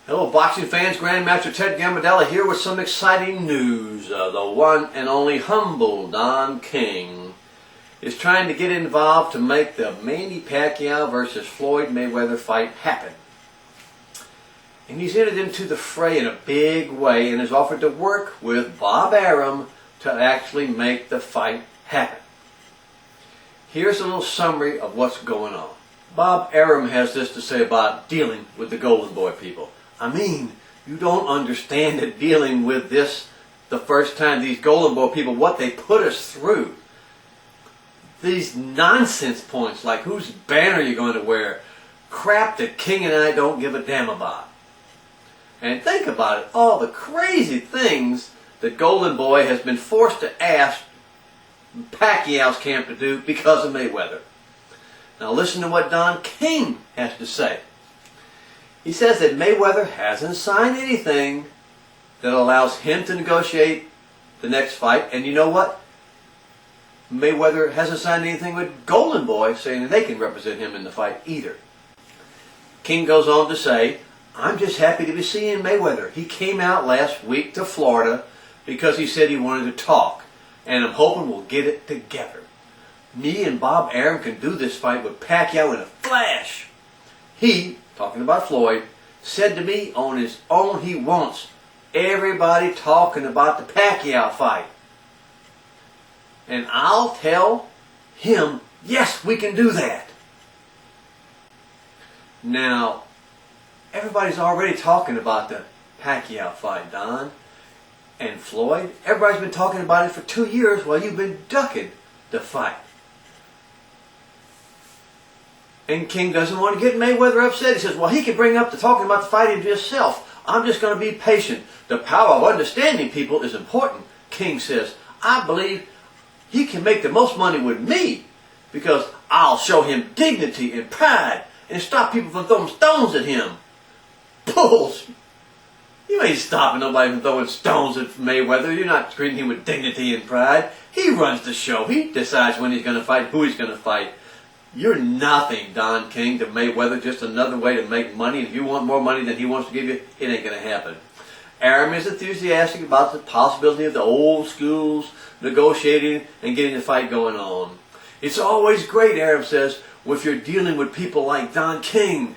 Hello boxing fans, Grandmaster Ted Gambardella here with some exciting news. The one and only humble Don King is trying to get involved to make the Manny Pacquiao versus Floyd Mayweather fight happen. And he's entered into the fray in a big way and has offered to work with Bob Arum to actually make the fight happen. Here's a little summary of what's going on. Bob Arum has this to say about dealing with the Golden Boy people. I mean, you don't understand that dealing with this the first time, these Golden Boy people, what they put us through. These nonsense points like whose banner you're going to wear. Crap that King and I don't give a damn about. And think about it, all the crazy things that Golden Boy has been forced to ask Pacquiao's camp to do because of Mayweather. Now listen to what Don King has to say. He says that Mayweather hasn't signed anything that allows him to negotiate the next fight. And you know what? Mayweather hasn't signed anything with Golden Boy saying that they can represent him in the fight either. King goes on to say, I'm just happy to be seeing Mayweather. He came out last week to Florida because he said he wanted to talk. And I'm hoping we'll get it together. Me and Bob Arum can do this fight with Pacquiao in a flash. He, talking about Floyd, said to me on his own he wants everybody talking about the Pacquiao fight. And I'll tell him, yes, we can do that. Now, everybody's already talking about the Pacquiao fight, Don. And Floyd, everybody's been talking about it for 2 years while you've been ducking the fight. And King doesn't want to get Mayweather upset. He says, well, he can bring up the talking about the fighting to himself. I'm just going to be patient. The power of understanding people is important. King says, I believe he can make the most money with me because I'll show him dignity and pride and stop people from throwing stones at him. Bulls! You ain't stopping nobody from throwing stones at Mayweather. You're not treating him with dignity and pride. He runs the show. He decides when he's going to fight, who he's going to fight. You're nothing, Don King, to Mayweather, just another way to make money. If you want more money than he wants to give you, it ain't going to happen. Arum is enthusiastic about the possibility of the old schools negotiating and getting the fight going on. It's always great, Arum says, if you're dealing with people like Don King.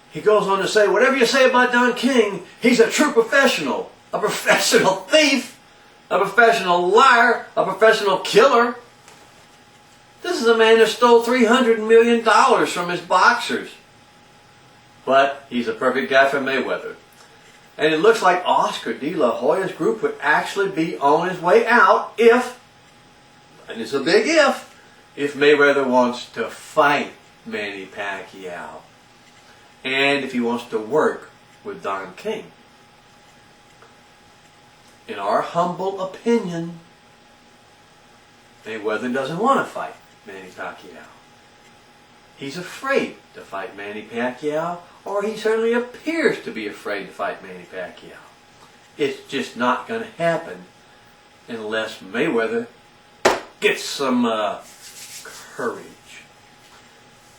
He goes on to say, whatever you say about Don King, he's a true professional. A professional thief, a professional liar, a professional killer. This is a man who stole $300 million from his boxers. But he's a perfect guy for Mayweather. And it looks like Oscar De La Hoya's group would actually be on his way out if, and it's a big if Mayweather wants to fight Manny Pacquiao. And if he wants to work with Don King. In our humble opinion, Mayweather doesn't want to fight Manny Pacquiao. He's afraid to fight Manny Pacquiao, or he certainly appears to be afraid to fight Manny Pacquiao. It's just not going to happen unless Mayweather gets some courage.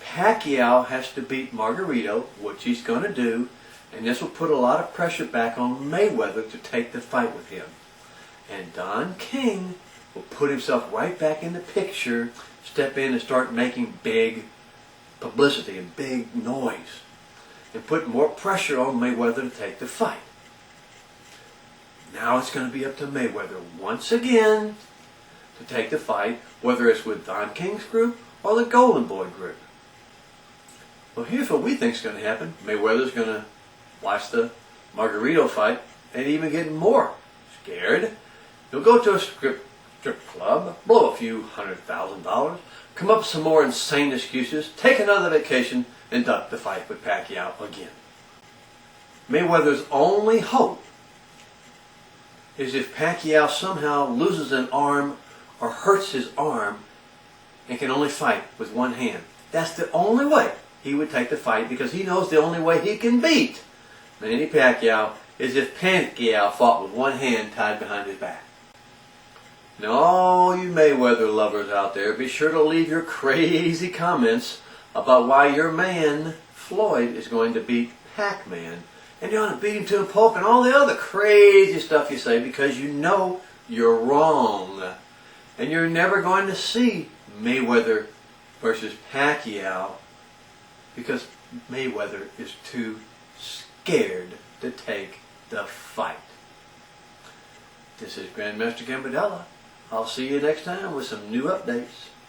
Pacquiao has to beat Margarito, which he's going to do, and this will put a lot of pressure back on Mayweather to take the fight with him. And Don King will put himself right back in the picture, step in and start making big publicity and big noise, and put more pressure on Mayweather to take the fight. Now it's going to be up to Mayweather once again to take the fight, whether it's with Don King's group or the Golden Boy group. Well, here's what we think is going to happen. Mayweather's going to watch the Margarito fight and even get more scared. He'll go to a strip club, blow a few $100,000, come up with some more insane excuses, take another vacation, and duck the fight with Pacquiao again. Mayweather's only hope is if Pacquiao somehow loses an arm or hurts his arm and can only fight with one hand. That's the only way he would take the fight, because he knows the only way he can beat Manny Pacquiao is if Pacquiao fought with one hand tied behind his back. Now, all you Mayweather lovers out there, be sure to leave your crazy comments about why your man Floyd is going to beat Pac-Man, and you're going to beat him to a pulp and all the other crazy stuff you say because you know you're wrong. And you're never going to see Mayweather versus Pacquiao because Mayweather is too scared to take the fight. This is Grandmaster Gambadella. I'll see you next time with some new updates.